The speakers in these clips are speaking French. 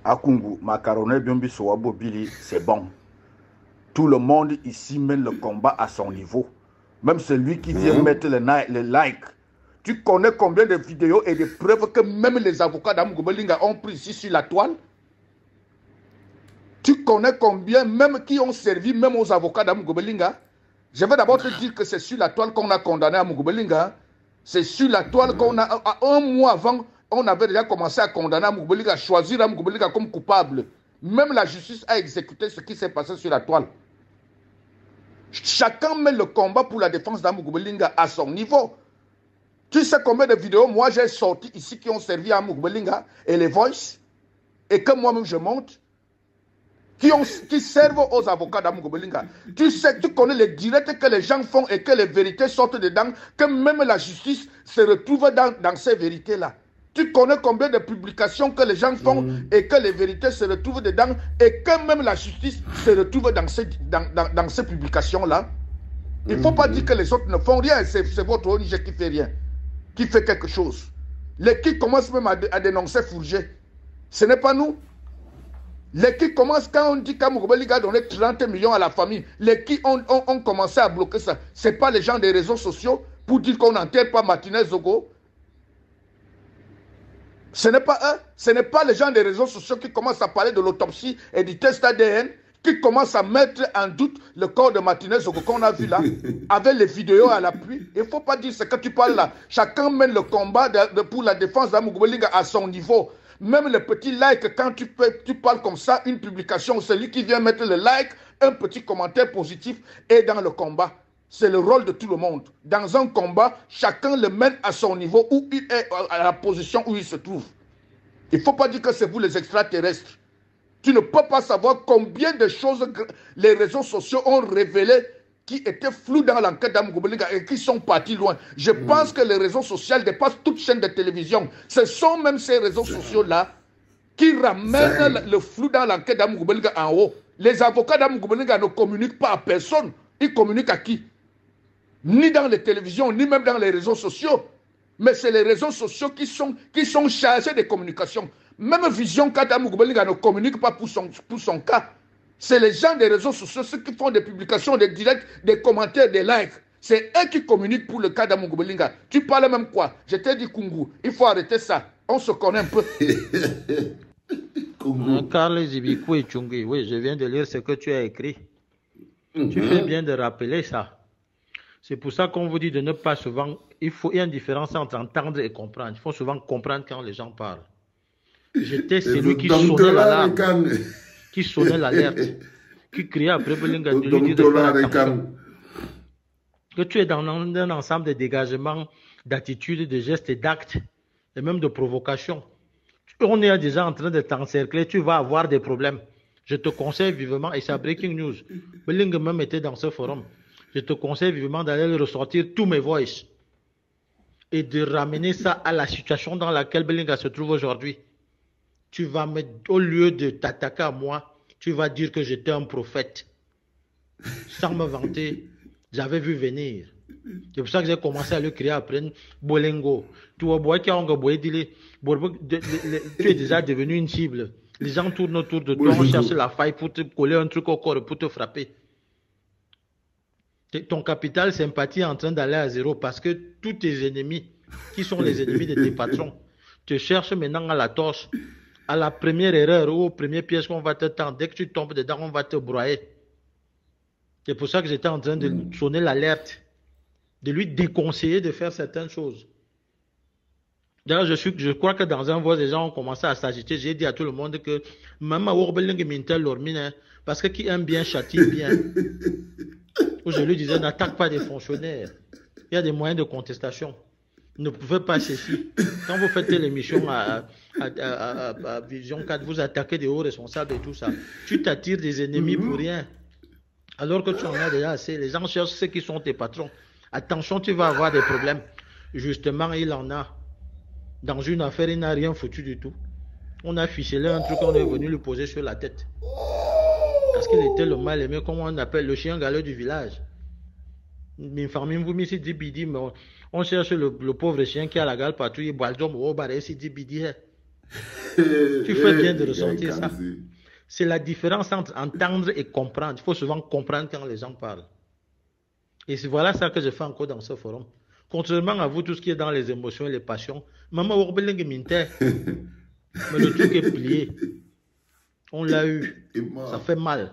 Akungu, Macaroné, Biombi, Sowabo, Billy, c'est bon. Tout le monde ici mène le combat à son niveau. Même celui qui vient mettre le like. Tu connais combien de vidéos et de preuves que même les avocats d'Amougobelinga ont pris ici sur la toile? Tu connais combien même qui ont servi même aux avocats d'Amougobelinga? Je vais d'abord te dire que c'est sur la toile qu'on a condamné Amougobelinga. C'est sur la toile qu'on a, un mois avant, on avait déjà commencé à condamner Amougobelinga, à choisir Amougobelinga comme coupable. Même la justice a exécuté ce qui s'est passé sur la toile. Chacun met le combat pour la défense d'Amougobelinga à son niveau. Tu sais combien de vidéos moi j'ai sorti ici qui ont servi à Amougobelinga et les Voice, et que moi-même je monte, qui servent aux avocats d'Amougobelinga. Tu sais, tu connais les directs que les gens font et que les vérités sortent dedans, que même la justice se retrouve dans ces vérités-là. Tu connais combien de publications que les gens font et que les vérités se retrouvent dedans et que même la justice se retrouve dans ces publications-là. Il ne faut pas dire que les autres ne font rien, c'est votre ONG qui fait rien, qui fait quelque chose. Les qui commencent même à dénoncer Fourgé, ce n'est pas nous. Les qui commencent, quand on dit qu'Amougobelinga a donné 30 millions à la famille, les qui ont commencé à bloquer ça, ce n'est pas les gens des réseaux sociaux pour dire qu'on n'enterre pas Martinez Zogo. Ce n'est pas eux, ce n'est pas les gens des réseaux sociaux qui commencent à parler de l'autopsie et du test ADN, qui commencent à mettre en doute le corps de Martinez Zogo qu'on a vu là, avec les vidéos à l'appui. Il ne faut pas dire ce que tu parles là. Chacun mène le combat pour la défense d'Amougobelinga à son niveau. Même le petit like, quand tu parles comme ça, une publication, celui qui vient mettre le like, un petit commentaire positif est dans le combat. C'est le rôle de tout le monde. Dans un combat, chacun le mène à son niveau, où il est, à la position où il se trouve. Il ne faut pas dire que c'est vous les extraterrestres. Tu ne peux pas savoir combien de choses les réseaux sociaux ont révélées qui étaient floues dans l'enquête d'Amougobelinga et qui sont partis loin. Je pense que les réseaux sociaux dépassent toute chaîne de télévision. Ce sont même ces réseaux sociaux-là qui ramènent le flou dans l'enquête d'Amougobelinga en haut. Les avocats d'Amougobelinga ne communiquent pas à personne. Ils communiquent à qui? Ni dans les télévisions, ni même dans les réseaux sociaux. Mais c'est les réseaux sociaux qui sont chargés de communication. Même Vision Kata Amougobelinga ne communique pas pour son cas. C'est les gens des réseaux sociaux, ceux qui font des publications, des directs, des commentaires, des likes. C'est eux qui communiquent pour le cas d'Amougobelinga. Tu parles même quoi? Je t'ai dit Kungu, il faut arrêter ça. On se connaît un peu. Carl Zibikou et Tchungi, oui, je viens de lire ce que tu as écrit. Tu fais bien de rappeler ça. C'est pour ça qu'on vous dit de ne pas souvent... Il y a une différence entre entendre et comprendre. Il faut souvent comprendre quand les gens parlent. J'étais celui qui sonnait l'alarme, qui sonnait l'alerte, qui criait après Belinga de lui dire de faire attention. Que tu es dans un ensemble de dégagements, d'attitudes, de gestes et d'actes, et même de provocations. On est déjà en train de t'encercler, tu vas avoir des problèmes. Je te conseille vivement, et c'est breaking news, Belinga même était dans ce forum, je te conseille vivement d'aller ressortir tous mes voices et de ramener ça à la situation dans laquelle Belinga se trouve aujourd'hui. Tu vas me, au lieu de t'attaquer à moi, tu vas dire que j'étais un prophète. Sans me vanter, j'avais vu venir. C'est pour ça que j'ai commencé à le crier après Bolengo. Tu es déjà devenu une cible. Les gens tournent autour de toi, on cherche la faille pour te coller un truc au corps, pour te frapper. Ton capital sympathie est en train d'aller à zéro parce que tous tes ennemis, qui sont les ennemis de tes patrons, te cherchent maintenant à la torche. À la première erreur ou au premier piège qu'on va te tendre, dès que tu tombes dedans, on va te broyer. C'est pour ça que j'étais en train de sonner l'alerte, de lui déconseiller de faire certaines choses. D'ailleurs, je crois que dans un voix, les gens ont commencé à s'agiter. J'ai dit à tout le monde que Maman Wurbeling Mintel Lormine, parce que qui aime bien châtie bien. Où je lui disais, n'attaque pas des fonctionnaires. Il y a des moyens de contestation. Ne pouvez pas ceci. Quand vous faites l'émission à Vision 4, vous attaquez des hauts responsables et tout ça. Tu t'attires des ennemis pour rien. Alors que tu en as déjà assez. Les gens cherchent ceux qui sont tes patrons. Attention, tu vas avoir des problèmes. Justement, il en a. Dans une affaire, il n'a rien foutu du tout. On a ficelé un truc, on est venu lui poser sur la tête. Parce qu'il était le mal aimé, comme on appelle le chien galeux du village. On cherche le pauvre chien qui a la gale patrouille. Tu fais bien de ressentir ça. C'est la différence entre entendre et comprendre. Il faut souvent comprendre quand les gens parlent. Et c'est voilà ça que je fais encore dans ce forum. Contrairement à vous, tout ce qui est dans les émotions et les passions, maman, mais le truc est plié. On l'a eu. Ça fait mal.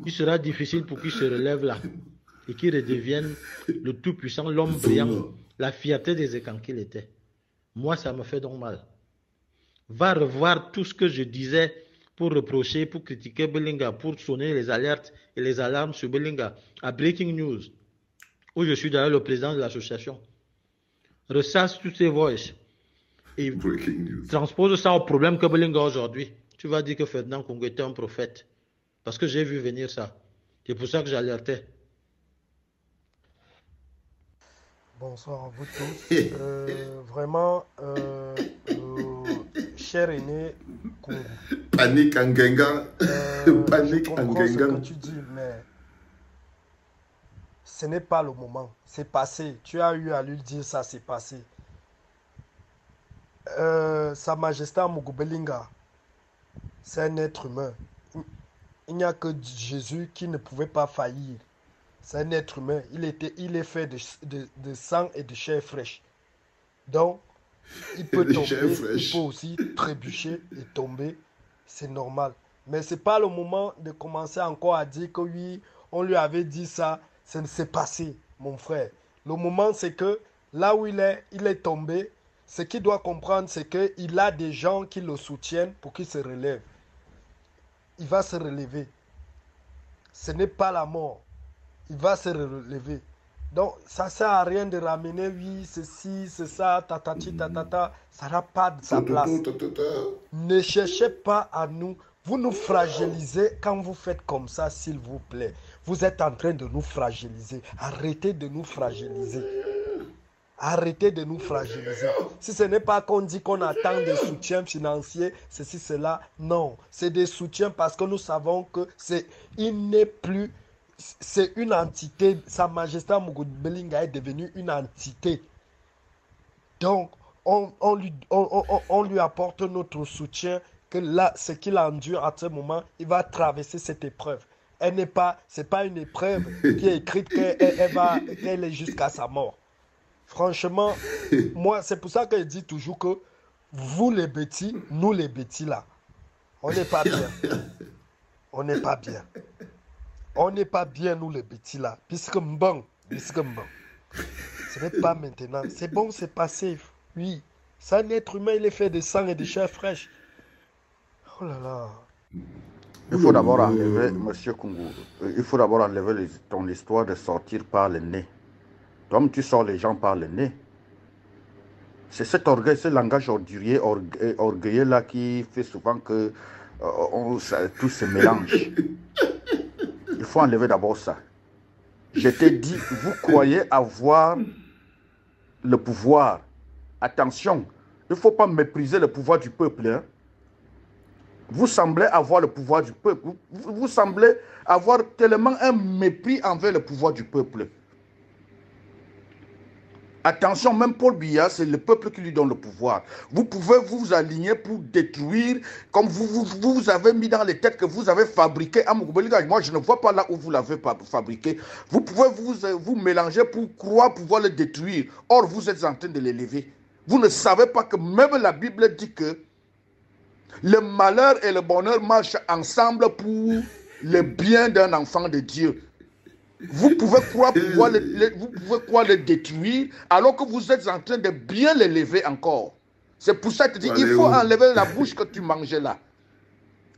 Il sera difficile pour qu'il se relève là et qu'il redevienne le tout-puissant, l'homme brillant, la fierté des écrans qu'il était. Moi, ça me fait donc mal. Va revoir tout ce que je disais pour reprocher, pour critiquer Belinga, pour sonner les alertes et les alarmes sur Belinga à Breaking News, où je suis d'ailleurs le président de l'association. Ressasse toutes ces voices et transpose ça au problème que Belinga a aujourd'hui. Tu vas dire que Ferdinand Congo était un prophète. Parce que j'ai vu venir ça. C'est pour ça que j'alertais. Bonsoir à vous tous. Vraiment, cher aîné Congo. Panique en Genga. Panique en Genga. Je comprends ce que tu dis, mais ce n'est pas le moment. C'est passé. Tu as eu à lui dire ça, c'est passé. Sa Majesté Amougou Belinga, c'est un être humain. Il n'y a que Jésus qui ne pouvait pas faillir. C'est un être humain. Il est fait de sang et de chair fraîche. Donc, il peut tomber, il peut aussi trébucher et tomber. C'est normal. Mais ce n'est pas le moment de commencer encore à dire que oui, on lui avait dit ça. Ça ne s'est passé, mon frère. Le moment, c'est que là où il est tombé. Ce qu'il doit comprendre, c'est qu'il a des gens qui le soutiennent pour qu'il se relève. Il va se relever. Ce n'est pas la mort. Il va se relever. Donc, ça ne sert à rien de ramener, oui, ceci, c'est ça, tatati, tatata. Ça n'a pas de sa place. Ne cherchez pas à nous. Vous nous fragilisez quand vous faites comme ça, s'il vous plaît. Vous êtes en train de nous fragiliser. Arrêtez de nous fragiliser. Arrêtez de nous fragiliser. Si ce n'est pas qu'on dit qu'on attend des soutiens financiers, ceci, cela, non. C'est des soutiens parce que nous savons que il n'est plus, c'est une entité. Sa Majesté Amougou Belinga est devenue une entité. Donc, on lui apporte notre soutien que là, ce qu'il endure à ce moment, il va traverser cette épreuve. C'est pas une épreuve qui est écrite qu'elle est jusqu'à sa mort. Franchement, moi, c'est pour ça que je dis toujours que vous les bêtis, nous les bêtis là, on n'est pas bien. On n'est pas bien. On n'est pas bien, nous les bêtis là. Puisque bon. Ce n'est pas maintenant. C'est bon, c'est passé. Oui. C'est un être humain, il est fait de sang et de chair fraîche. Oh là là. Il faut d'abord enlever, monsieur Kungu, il faut d'abord enlever ton histoire de sortir par le nez. Comme tu sors les gens par le nez. C'est cet orgueil, ce langage orgueilleux là qui fait souvent que tout se mélange. Il faut enlever d'abord ça. Je t'ai dit, vous croyez avoir le pouvoir. Attention, il ne faut pas mépriser le pouvoir du peuple. Hein. Vous semblez avoir le pouvoir du peuple. Vous semblez avoir tellement un mépris envers le pouvoir du peuple. Attention, même Paul Biya, c'est le peuple qui lui donne le pouvoir. Vous pouvez vous aligner pour détruire, comme vous avez mis dans les têtes que vous avez fabriqué Amougou Belinga. Moi, je ne vois pas là où vous l'avez fabriqué. Vous pouvez vous mélanger pour croire pouvoir le détruire. Or, vous êtes en train de l'élever. Vous ne savez pas que même la Bible dit que le malheur et le bonheur marchent ensemble pour le bien d'un enfant de Dieu. Vous pouvez croire pouvoir le détruire alors que vous êtes en train de bien l'élever encore. C'est pour ça que je dis, il faut enlever la bouche que tu mangeais là.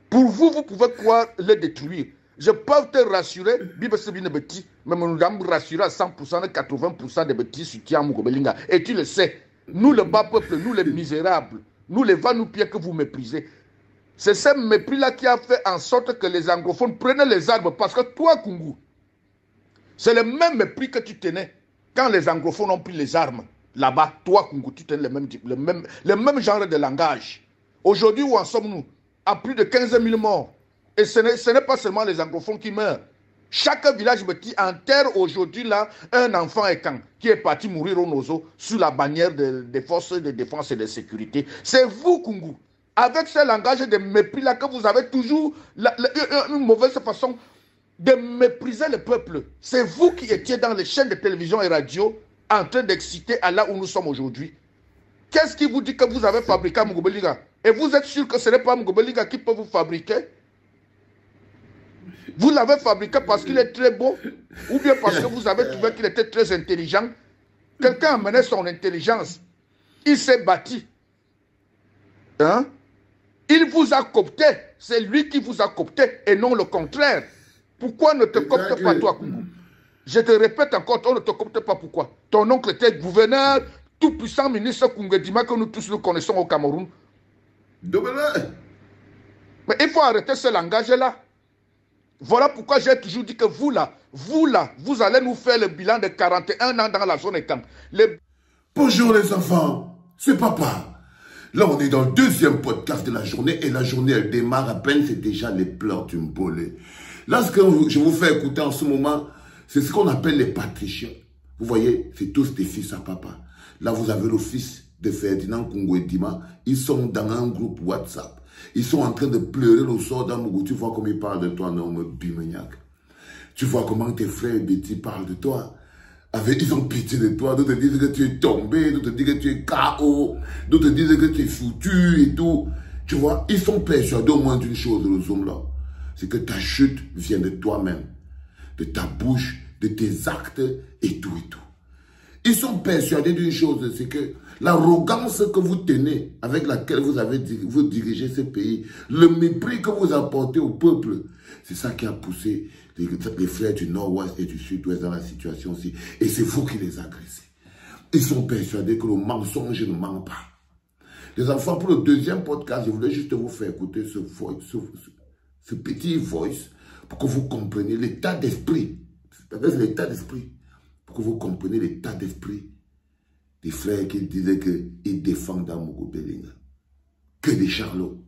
Pour vous, vous pouvez croire le détruire. Je peux te rassurer, Bible c'est bien petit, mais nous allons rassurer à 100%, 80% des petits soutiens Amougou Belinga. Et tu le sais, nous le bas peuple, nous les misérables, nous les va-nous-pieds que vous méprisez. C'est ce mépris-là qui a fait en sorte que les anglophones prennent les armes. Parce que toi, Kungu, c'est le même mépris que tu tenais quand les anglophones ont pris les armes. Là-bas, toi, Kungu, tu tenais le même genre de langage. Aujourd'hui, où en sommes-nous? À plus de 15 000 morts. Et ce n'est pas seulement les anglophones qui meurent. Chaque village me dit enterre aujourd'hui là un enfant écan qui est parti mourir au Nozo sous la bannière des forces de défense et de sécurité. C'est vous, Kungu, avec ce langage de mépris là que vous avez toujours une mauvaise façon de mépriser le peuple. C'est vous qui étiez dans les chaînes de télévision et radio en train d'exciter à là où nous sommes aujourd'hui. Qu'est-ce qui vous dit que vous avez fabriqué à Mugobelinga? Et vous êtes sûr que ce n'est pas Mugobelinga qui peut vous fabriquer? Vous l'avez fabriqué parce qu'il est très beau ou bien parce que vous avez trouvé qu'il était très intelligent? Quelqu'un a mené son intelligence. Il s'est bâti. Hein? Il vous a coopté. C'est lui qui vous a coopté et non le contraire. Pourquoi ne te coopte pas toi, Kungu? Je te répète encore, on ne te coopte pas. Pourquoi? Ton oncle était gouverneur, tout puissant ministre Kungu Dima que nous tous nous connaissons au Cameroun. Mais il faut arrêter ce langage-là. Voilà pourquoi j'ai toujours dit que vous là, vous allez nous faire le bilan de 41 ans dans la zone écam. Bonjour les enfants, c'est papa. Là, on est dans le deuxième podcast de la journée et la journée, elle démarre à peine, c'est déjà les pleurs d'une bolée. Là, ce que je vous fais écouter en ce moment, c'est ce qu'on appelle les patriciens. Vous voyez, c'est tous des fils à papa. Là, vous avez le fils de Ferdinand Koungoué-Dima. Ils sont dans un groupe WhatsApp. Ils sont en train de pleurer le sort d'Amougou. Tu vois comment ils parlent de toi, non, Bimeniac. Tu vois comment tes frères Betty parlent de toi. Ils ont pitié de toi. D'autres te disent que tu es tombé. D'autres te disent que tu es KO. D'autres te disent que tu es foutu et tout. Tu vois, ils sont persuadés au moins d'une chose, les hommes-là. C'est que ta chute vient de toi-même. De ta bouche, de tes actes et tout et tout. Ils sont persuadés d'une chose, c'est que l'arrogance que vous tenez, avec laquelle vous dirigez ce pays, le mépris que vous apportez au peuple, c'est ça qui a poussé les frères du Nord-Ouest et du Sud-Ouest dans la situation aussi. Et c'est vous qui les agressez. Ils sont persuadés que le mensonge ne ment pas. Les enfants, pour le deuxième podcast, je voulais juste vous faire écouter ce petit voice pour que vous compreniez l'état d'esprit. C'est l'état d'esprit. Pour que vous compreniez l'état d'esprit des frères qui disaient qu'ils défendent Mugobelinga. Que des charlots.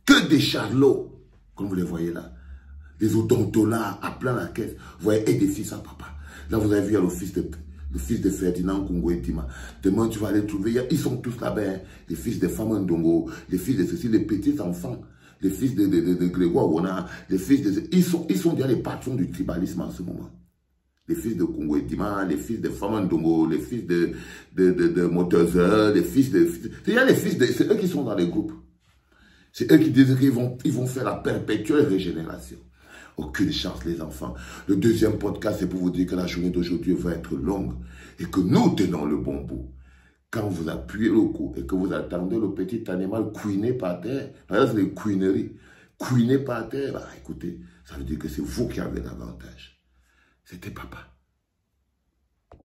Que des charlots. Comme vous les voyez là. Des odontolas à plein la caisse. Vous voyez, et des fils à papa. Là, vous avez vu le fils de Ferdinand Koungoué-Dima. Demain, tu vas les trouver. Ils sont tous là-bas. Hein. Les fils de Famandongo, les fils de ceci, les petits enfants. Les fils de Grégoire Wona, les fils de... Ils sont déjà les patrons du tribalisme en ce moment. Les fils de Koungoué-Dima, les fils de Famandongo, les fils de Motozeur, les fils de... C'est eux qui sont dans les groupes. C'est eux qui disent qu'ils vont faire la perpétuelle régénération. Aucune chance, les enfants. Le deuxième podcast, c'est pour vous dire que la journée d'aujourd'hui va être longue et que nous tenons le bon bout. Quand vous appuyez le coup et que vous attendez le petit animal couiner par terre, c'est les couineries, couiner par terre, bah, écoutez, ça veut dire que c'est vous qui avez l'avantage. C'était papa.